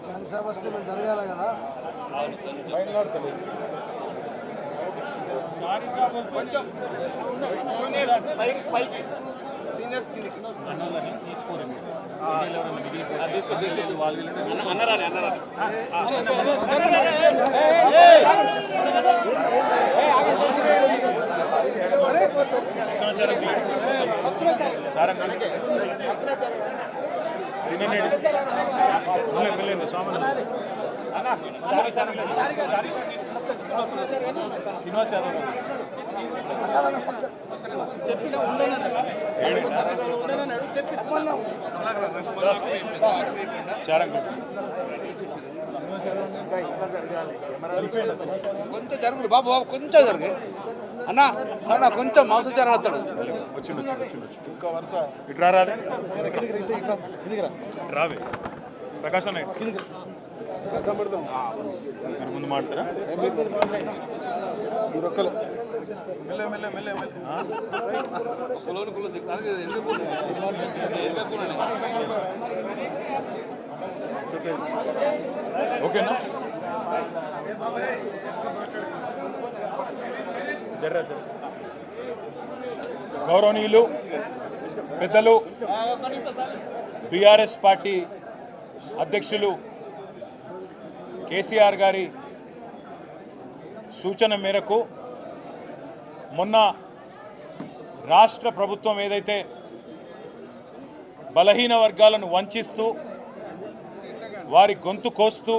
చాలా వస్తే మేము జరగాల కదా కొంచెం సీనియర్స్ కిందకి శ్రీనివాస్ యాదవ్ కొంచెం జరుగురు బాబు కొంచెం జరుగు అన్నా అన్న కొంచెం మాంసాచారం వస్తాడు వచ్చిండు ఇంకా వరుస ఇటు రాదే రావే ప్రకాశ్ అన్న ముందు మాడతారా మెల్లె మెల్లె మెల్లె ఓకేనా గౌరవనీయులు పెద్దలు బీఆర్ఎస్ పార్టీ అధ్యక్షులు కేసీఆర్ గారి సూచన మేరకు మొన్న రాష్ట్ర ప్రభుత్వం ఏదైతే బలహీన వర్గాలను వంచిస్తూ వారి గొంతు కోస్తూ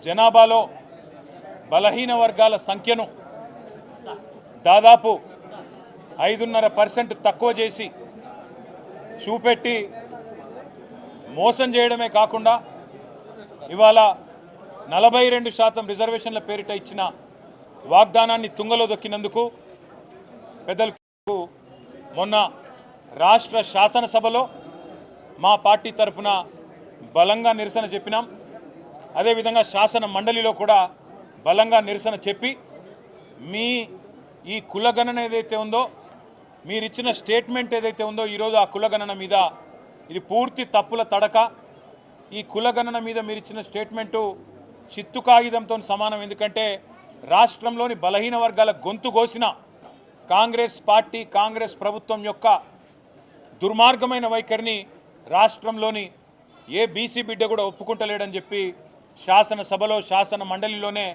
జనాభాలో బలహీన వర్గాల సంఖ్యను దాదాపు 5.5% తక్కువ చేసి చూపెట్టి మోసం చేయడమే కాకుండా ఇవాళ 42% రిజర్వేషన్ల పేరిట ఇచ్చిన వాగ్దానాన్ని తుంగలో దొక్కినందుకు పెద్దలకు మొన్న రాష్ట్ర శాసనసభలో మా పార్టీ తరఫున బలంగా నిరసన చెప్పినాం. అదేవిధంగా శాసన మండలిలో కూడా బలంగా నిరసన చెప్పి మీ ఈ కులగణన ఏదైతే ఉందో మీరిచ్చిన స్టేట్మెంట్ ఏదైతే ఉందో ఈరోజు ఆ కులగణన మీద ఇది పూర్తి తప్పుల తడక. ఈ కులగణన మీద మీరిచ్చిన స్టేట్మెంటు చిత్తు కాగితంతో సమానం. ఎందుకంటే రాష్ట్రంలోని బలహీన వర్గాల గొంతు కోసిన కాంగ్రెస్ పార్టీ కాంగ్రెస్ ప్రభుత్వం యొక్క దుర్మార్గమైన వైఖరిని రాష్ట్రంలోని ఏ బీసీ బిడ్డ కూడా ఒప్పుకుంటలేడని చెప్పి శాసనసభలో శాసన మండలిలోనే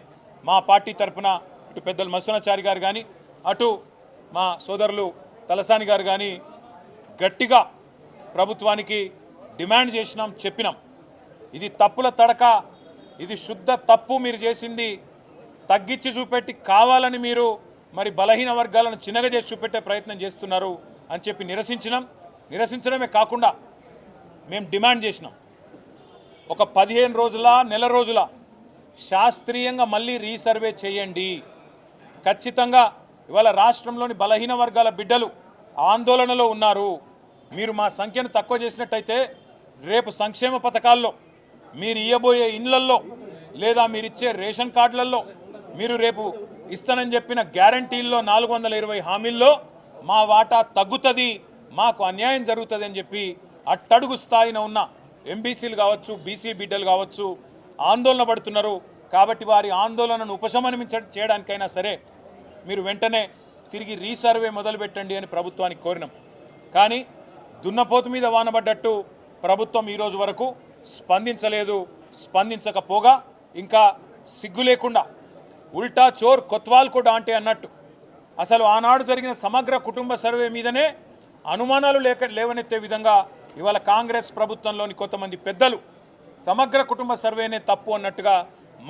మా పార్టీ తరఫున ఇటు పెద్దలు మత్స్యనాచారి గారు కానీ అటు మా సోదరులు తలసాని గారు కానీ గట్టిగా ప్రభుత్వానికి డిమాండ్ చేసినాం, చెప్పినాం. ఇది తప్పుల తడక, ఇది శుద్ధ తప్పు. మీరు చేసింది తగ్గించి చూపెట్టి కావాలని మీరు మరి బలహీన వర్గాలను చిన్నగా చేసి చూపెట్టే ప్రయత్నం చేస్తున్నారు అని చెప్పి నిరసించడమే కాకుండా మేము డిమాండ్ చేసినాం. ఒక 15 రోజుల నెల రోజుల శాస్త్రీయంగా మళ్ళీ రీసర్వే చేయండి. ఖచ్చితంగా ఇవాళ రాష్ట్రంలోని బలహీన వర్గాల బిడ్డలు ఆందోళనలో ఉన్నారు. మీరు మా సంఖ్యను తక్కువ చేసినట్టయితే రేపు సంక్షేమ పథకాల్లో మీరు ఇవ్వబోయే ఇండ్లల్లో లేదా మీరిచ్చే రేషన్ కార్డులలో మీరు రేపు ఇస్తానని చెప్పిన గ్యారంటీల్లో 420 హామీల్లో మా వాటా తగ్గుతుంది, మాకు అన్యాయం జరుగుతుంది అని చెప్పి అట్టడుగు స్థాయిన ఉన్న ఎంబీసీలు కావచ్చు బీసీ బిడ్డలు కావచ్చు ఆందోళన పడుతున్నారు. కాబట్టి వారి ఆందోళనను ఉపశమనం చేయడానికైనా సరే మీరు వెంటనే తిరిగి రీసర్వే మొదలుపెట్టండి అని ప్రభుత్వానికి కోరినాం. కానీ దున్నపోతు మీద వానబడ్డట్టు ప్రభుత్వం ఈరోజు వరకు స్పందించలేదు. స్పందించకపోగా ఇంకా సిగ్గు లేకుండా ఉల్టా చోర్ కొత్వాల్ కూడా అంటే అన్నట్టు అసలు ఆనాడు జరిగిన సమగ్ర కుటుంబ సర్వే మీదనే అనుమానాలు లేవనెత్తే విధంగా ఇవాళ కాంగ్రెస్ ప్రభుత్వంలోని కొంతమంది పెద్దలు సమగ్ర కుటుంబ సర్వేనే తప్పు అన్నట్టుగా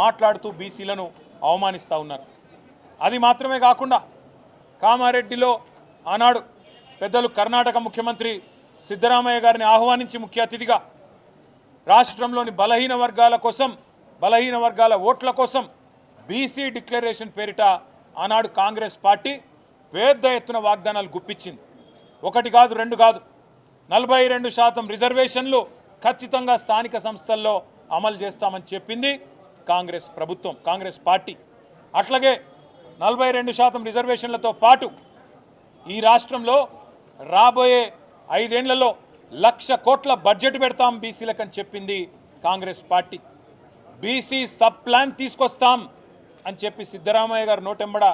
మాట్లాడుతూ బీసీలను అవమానిస్తూ ఉన్నారు. అది మాత్రమే కాకుండా కామారెడ్డిలో ఆనాడు పెద్దలు కర్ణాటక ముఖ్యమంత్రి సిద్ధరామయ్య గారిని ఆహ్వానించి ముఖ్య అతిథిగా రాష్ట్రంలోని బలహీన వర్గాల కోసం, బలహీన వర్గాల ఓట్ల కోసం బీసీ డిక్లరేషన్ పేరిట ఆనాడు కాంగ్రెస్ పార్టీ పెద్ద ఎత్తున వాగ్దానాలు గుప్పించింది. ఒకటి కాదు, రెండు కాదు, 42% రిజర్వేషన్లు ఖచ్చితంగా స్థానిక సంస్థల్లో అమలు చేస్తామని చెప్పింది కాంగ్రెస్ ప్రభుత్వం, కాంగ్రెస్ పార్టీ. అట్లాగే 42% రిజర్వేషన్లతో పాటు ఈ రాష్ట్రంలో రాబోయే 5 ఏళ్లలో 1,00,000 కోట్ల బడ్జెట్ పెడతాం బీసీలకని చెప్పింది Congress party. BC sub plan తీసుకొస్తాం అని చెప్పి సిద్ధరామయ్య గారు నోటెంబడ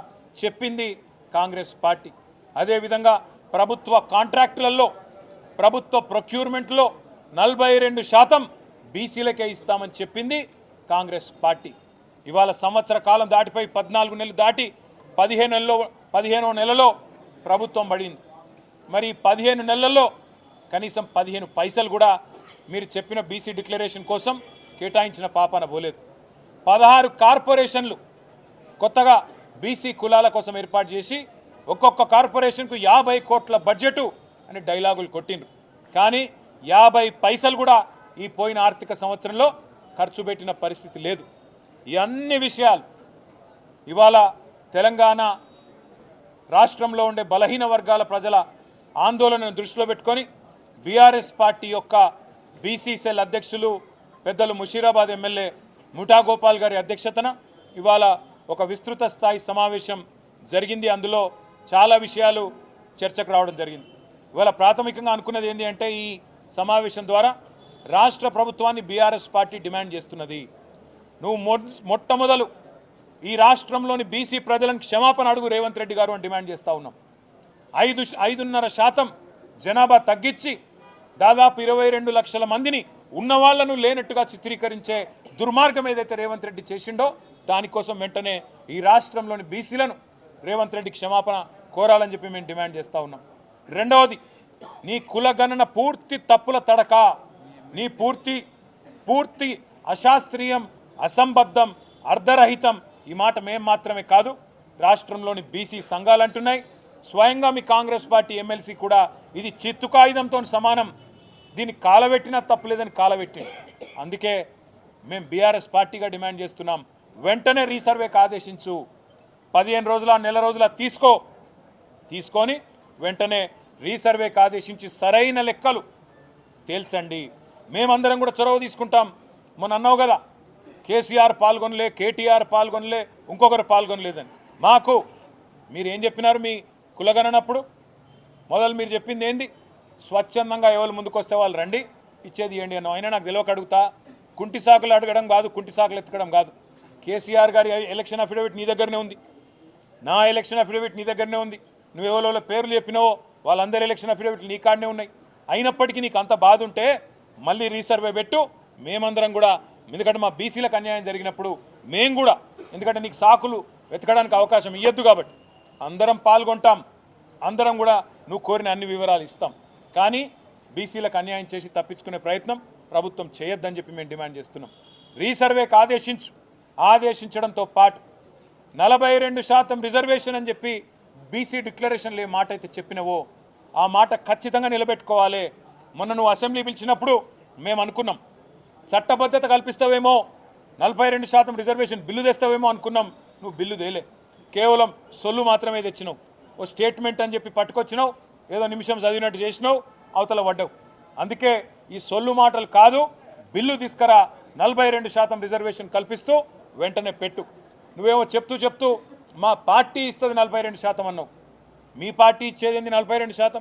చెప్పింది కాంగ్రెస్ పార్టీ. అదేవిధంగా ప్రభుత్వ కాంట్రాక్టులలో, ప్రభుత్వ ప్రొక్యూర్మెంట్లో 42% బీసీలకే ఇస్తామని చెప్పింది కాంగ్రెస్ పార్టీ. ఇవాళ సంవత్సర కాలం దాటిపోయి 14 నెలలు దాటి 15వ నెలలో ప్రభుత్వం పడింది. మరి 15 నెలల్లో కనీసం 15 పైసలు కూడా మీరు చెప్పిన బీసీ డిక్లరేషన్ కోసం కేటాయించిన పాపాన పోలేదు. 16 కార్పొరేషన్లు కొత్తగా బీసీ కులాల కోసం ఏర్పాటు చేసి ఒక్కొక్క కార్పొరేషన్కు 50 కోట్ల బడ్జెటు అని డైలాగులు కొట్టిండ్రు. కానీ 50 పైసలు కూడా ఈ పోయిన ఆర్థిక సంవత్సరంలో ఖర్చు పెట్టిన పరిస్థితి లేదు. ఈ అన్ని విషయాలు ఇవాళ తెలంగాణ రాష్ట్రంలో ఉండే బలహీన వర్గాల ప్రజల ఆందోళనను దృష్టిలో పెట్టుకొని బీఆర్ఎస్ పార్టీ యొక్క బీసీ సెల్ అధ్యక్షులు పెద్దలు ముషీరాబాద్ ఎమ్మెల్యే ముఠా గోపాల్ గారి అధ్యక్షతన ఇవాళ ఒక విస్తృత స్థాయి సమావేశం జరిగింది. అందులో చాలా విషయాలు చర్చకు రావడం జరిగింది. ఇవాళ ప్రాథమికంగా అనుకున్నది ఏంటి అంటే, ఈ సమావేశం ద్వారా రాష్ట్ర ప్రభుత్వాన్ని బీఆర్ఎస్ పార్టీ డిమాండ్ చేస్తున్నది, నువ్వు మొట్టమొదలు ఈ రాష్ట్రంలోని బీసీ ప్రజలను క్షమాపణ అడుగు రేవంత్ రెడ్డి గారు అని డిమాండ్ చేస్తూ ఉన్నాం. 5.5% జనాభా తగ్గించి దాదాపు 22 లక్షల మందిని ఉన్నవాళ్లను లేనట్టుగా చిత్రీకరించే దుర్మార్గం ఏదైతే రేవంత్ రెడ్డి చేసిండో దానికోసం వెంటనే ఈ రాష్ట్రంలోని బీసీలను రేవంత్ రెడ్డి క్షమాపణ కోరాలని చెప్పి మేము డిమాండ్ చేస్తూ ఉన్నాం. రెండవది, నీ కులగణన పూర్తి తప్పుల తడక, నీ పూర్తి అశాస్త్రీయం, అసంబద్ధం, అర్ధరహితం. ఈ మాట మేము మాత్రమే కాదు, రాష్ట్రంలోని బీసీ సంఘాలు అంటున్నాయి. స్వయంగా మీ కాంగ్రెస్ పార్టీ ఎమ్మెల్సీ కూడా ఇది చిత్తు కాగితంతో సమానం, దీన్ని కాలబెట్టినా తప్పులేదని కాలబెట్టింది. అందుకే మేము బీఆర్ఎస్ పార్టీగా డిమాండ్ చేస్తున్నాం, వెంటనే రీసర్వేకి ఆదేశించు, 15 రోజుల నెల రోజుల తీసుకొని వెంటనే రీసర్వేకి ఆదేశించి సరైన లెక్కలు తేల్చండి. మేమందరం కూడా చొరవ తీసుకుంటాం. మొన్న అన్నావు కదా, కేసీఆర్ పాల్గొనలే, కేటీఆర్ పాల్గొనలే, ఇంకొకరు పాల్గొనలేదని. మాకు మీరు ఏం చెప్పినారు మీ కులగణనప్పుడు? మొదలు మీరు చెప్పింది ఏంది? స్వచ్ఛందంగా ఎవరు ముందుకు వస్తే వాళ్ళు రండి, ఇచ్చేది ఏంటి అన్నావు. అయినా నాకు తెలియక అడుగుతా, కుంటి సాకులు అడగడం కాదు, కుంటి సాకులు ఎత్తకడం కాదు. కేసీఆర్ గారి ఎలక్షన్ అఫిడవిట్ నీ దగ్గరనే ఉంది, నా ఎలక్షన్ అఫిడవిట్ నీ దగ్గరనే ఉంది. నువ్వు ఎవరో పేర్లు చెప్పినావో వాళ్ళందరి ఎలక్షన్ అఫిడవిట్లు నీ కాడనే ఉన్నాయి. అయినప్పటికీ నీకు అంత బాధ ఉంటే మళ్ళీ రీసర్వే పెట్టు. మేమందరం కూడా, ఎందుకంటే మా బీసీలకు అన్యాయం జరిగినప్పుడు మేము కూడా, ఎందుకంటే నీకు సాకులు వెతకడానికి అవకాశం ఇవ్వద్దు కాబట్టి అందరం పాల్గొంటాం, అందరం కూడా నువ్వు కోరిన అన్ని వివరాలు ఇస్తాం. కానీ బీసీలకు అన్యాయం చేసి తప్పించుకునే ప్రయత్నం ప్రభుత్వం చేయొద్దని చెప్పి మేము డిమాండ్ చేస్తున్నాం. రీసర్వేకి ఆదేశించడంతో పాటు 42% రిజర్వేషన్ అని చెప్పి బీసీ డిక్లరేషన్లో ఏ మాట అయితే చెప్పినవో ఆ మాట ఖచ్చితంగా నిలబెట్టుకోవాలి. మొన్న నువ్వు అసెంబ్లీ పిలిచినప్పుడు మేము అనుకున్నాం, చట్టబద్ధత కల్పిస్తావేమో, 42% రిజర్వేషన్ బిల్లు తెస్తావేమో అనుకున్నాం. నువ్వు బిల్లు తేలే, కేవలం సొల్లు మాత్రమే తెచ్చినావు. ఓ స్టేట్మెంట్ అని చెప్పి పట్టుకొచ్చినావు, ఏదో నిమిషం చదివినట్టు చేసినావు, అవతల పడ్డావు. అందుకే ఈ సొల్లు మాటలు కాదు, బిల్లు తీసుకురా, 42% రిజర్వేషన్ కల్పిస్తూ వెంటనే పెట్టు. నువ్వేమో చెప్తూ మా పార్టీ ఇస్తుంది 42% అన్నావు. మీ పార్టీ ఇచ్చేది ఏంది 42%?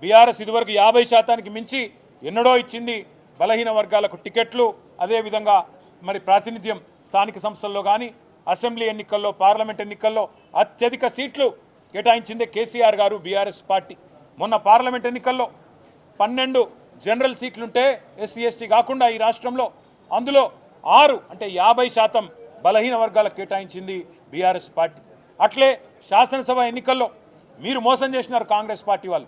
బీఆర్ఎస్ ఇదివరకు 50%కి మించి ఎన్నడో ఇచ్చింది బలహీన వర్గాలకు టికెట్లు, అదేవిధంగా మరి ప్రాతినిధ్యం స్థానిక సంస్థల్లో కానీ అసెంబ్లీ ఎన్నికల్లో, పార్లమెంట్ ఎన్నికల్లో అత్యధిక సీట్లు కేటాయించిందే కేసీఆర్ గారు, బీఆర్ఎస్ పార్టీ. మొన్న పార్లమెంట్ ఎన్నికల్లో 12 జనరల్ సీట్లుంటే ఎస్సీ ఎస్టీ కాకుండా ఈ రాష్ట్రంలో, అందులో 6 అంటే 50% బలహీన వర్గాలకు కేటాయించింది బీఆర్ఎస్ పార్టీ. అట్లే శాసనసభ ఎన్నికల్లో మీరు మోసం చేసినారు కాంగ్రెస్ పార్టీ వాళ్ళు.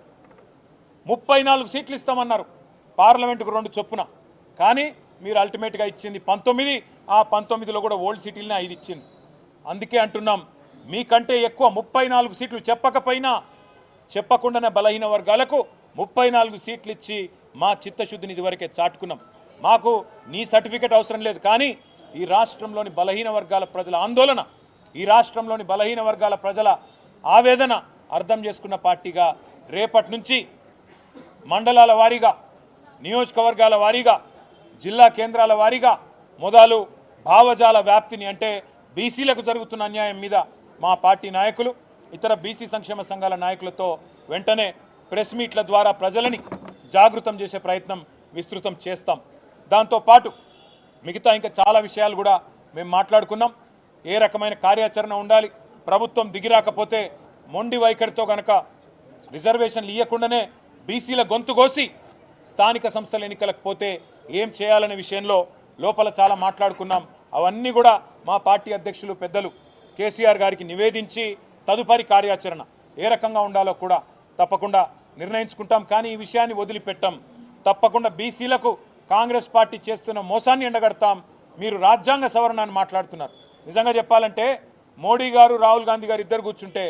34 సీట్లు ఇస్తామన్నారు, పార్లమెంటుకు 2 చొప్పున. కానీ మీరు అల్టిమేట్గా ఇచ్చింది 19. ఆ 19లో కూడా ఓల్డ్ సిటీలనే 5 ఇచ్చింది. అందుకే అంటున్నాం, మీకంటే ఎక్కువ 34 సీట్లు చెప్పకుండానే బలహీన వర్గాలకు 34 సీట్లు ఇచ్చి మా చిత్తశుద్ధిని ఇదివరకే చాటుకున్నాం. మాకు నీ సర్టిఫికెట్ అవసరం లేదు. కానీ ఈ రాష్ట్రంలోని బలహీన వర్గాల ప్రజల ఆందోళన, ఈ రాష్ట్రంలోని బలహీన వర్గాల ప్రజల ఆవేదన అర్థం చేసుకున్న పార్టీగా రేపటి నుంచి మండలాల వారీగా, నియోజకవర్గాల వారీగా, జిల్లా కేంద్రాల వారీగా మొదలు భావజాల వ్యాప్తిని, అంటే బీసీలకు జరుగుతున్న అన్యాయం మీద మా పార్టీ నాయకులు, ఇతర బీసీ సంక్షేమ సంఘాల నాయకులతో వెంటనే ప్రెస్ మీట్ల ద్వారా ప్రజలని జాగృతం చేసే ప్రయత్నం విస్తృతం చేస్తాం. దాంతోపాటు మిగతా ఇంకా చాలా విషయాలు కూడా మేము మాట్లాడుకున్నాం. ఏ రకమైన కార్యాచరణ ఉండాలి, ప్రభుత్వం దిగిరాకపోతే మొండి వైఖరితో కనుక రిజర్వేషన్లు ఇవ్వకుండానే బీసీల గొంతు కోసి స్థానిక సంస్థల ఎన్నికలకు పోతే ఏం చేయాలనే విషయంలో లోపల చాలా మాట్లాడుకున్నాం. అవన్నీ కూడా మా పార్టీ అధ్యక్షులు పెద్దలు కేసీఆర్ గారికి నివేదించి తదుపరి కార్యాచరణ ఏ రకంగా ఉండాలో కూడా తప్పకుండా నిర్ణయించుకుంటాం. కానీ ఈ విషయాన్ని వదిలిపెట్టాం. తప్పకుండా బీసీలకు కాంగ్రెస్ పార్టీ చేస్తున్న మోసాన్ని ఎండగడతాం. మీరు రాజ్యాంగ సవరణ అని మాట్లాడుతున్నారు. నిజంగా చెప్పాలంటే మోడీ గారు, రాహుల్ గాంధీ గారు ఇద్దరు కూర్చుంటే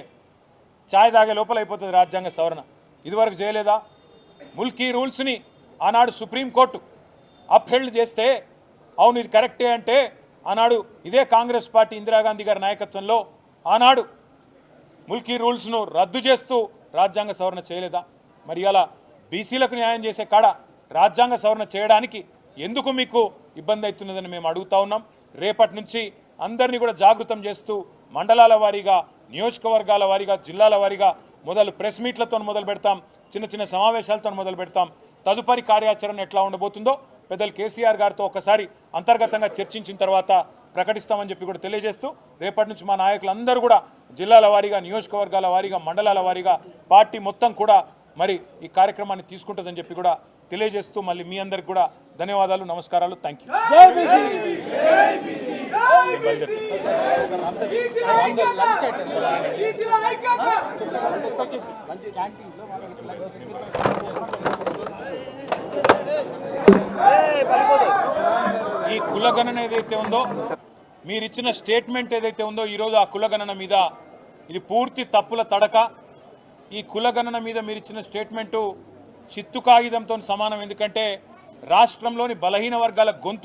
ఛాయ్ తాగే లోపల అయిపోతుంది రాజ్యాంగ సవరణ. ఇదివరకు చేయలేదా? ముల్కీ రూల్స్ని ఆనాడు సుప్రీంకోర్టు అప్హెల్డ్ చేస్తే అవును ఇది కరెక్టే అంటే ఆనాడు ఇదే కాంగ్రెస్ పార్టీ ఇందిరాగాంధీ గారి నాయకత్వంలో ఆనాడు ముల్కీ రూల్స్ను రద్దు చేస్తూ రాజ్యాంగ సవరణ చేయలేదా? మరి అలా బీసీలకు న్యాయం చేసే కాడ రాజ్యాంగ సవరణ చేయడానికి ఎందుకు మీకు ఇబ్బంది అవుతున్నదని మేము అడుగుతా ఉన్నాం. రేపటి నుంచి అందరినీ కూడా జాగృతం చేస్తూ మండలాల వారీగా, నియోజకవర్గాల వారీగా, జిల్లాల వారీగా మొదలు ప్రెస్ మీట్లతో మొదలు పెడతాం, చిన్న చిన్న సమావేశాలతో మొదలు పెడతాం. తదుపరి కార్యాచరణ ఎట్లా ఉండబోతుందో పెద్దలు కేసీఆర్ గారితో ఒకసారి అంతర్గతంగా చర్చించిన తర్వాత ప్రకటిస్తామని చెప్పి కూడా తెలియజేస్తూ రేపటి నుంచి మా నాయకులందరూ కూడా జిల్లాల వారీగా, నియోజకవర్గాల వారీగా, మండలాల వారీగా పార్టీ మొత్తం కూడా మరి ఈ కార్యక్రమాన్ని తీసుకుంటుందని చెప్పి కూడా తెలియజేస్తూ మళ్ళీ మీ అందరికి కూడా ధన్యవాదాలు, నమస్కారాలు. Thank you. ఈ కులగణన ఏదైతే ఉందో, మీరిచ్చిన స్టేట్మెంట్ ఏదైతే ఉందో ఈరోజు ఆ కులగణన మీద ఇది పూర్తి తప్పుల తడక. ఈ కులగణన మీద మీరిచ్చిన స్టేట్మెంటు చిత్తు కాగితంతో సమానం. ఎందుకంటే రాష్ట్రంలోని బలహీన వర్గాల గొంతు